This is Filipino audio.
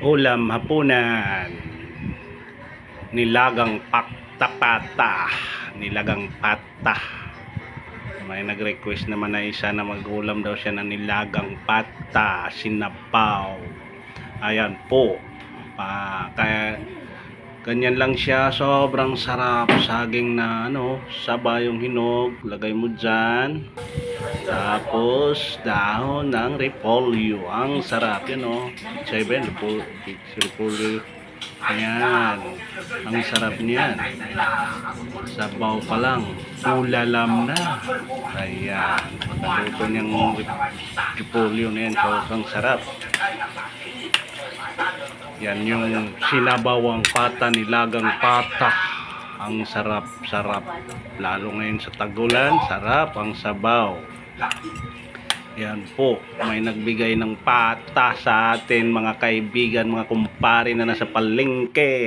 Ulam hapunan. Nilagang pata-pata. Nilagang pata. May nag-request naman na isa na mag-ulam daw siya ng nilagang pata, sinapaw. Ayan po. Kaya ganyan lang siya, sobrang sarap. Saging na saba yung hinog, lagay mo dyan. Tapos dahon ng repolyo. Ang sarap yun, repolyo. Ayan, ang sarap niyan. Sabaw pa lang, ulalam na. Ayan, pagkaluto niyang repolyo na yan, ang sarap. Yan yung sinabawang pata, nilagang pata. Ang sarap-sarap. Lalo ngayon sa tagulan, sarap ang sabaw. Yan po, may nagbigay ng pata sa atin, mga kaibigan, mga kumpare na nasa palengke.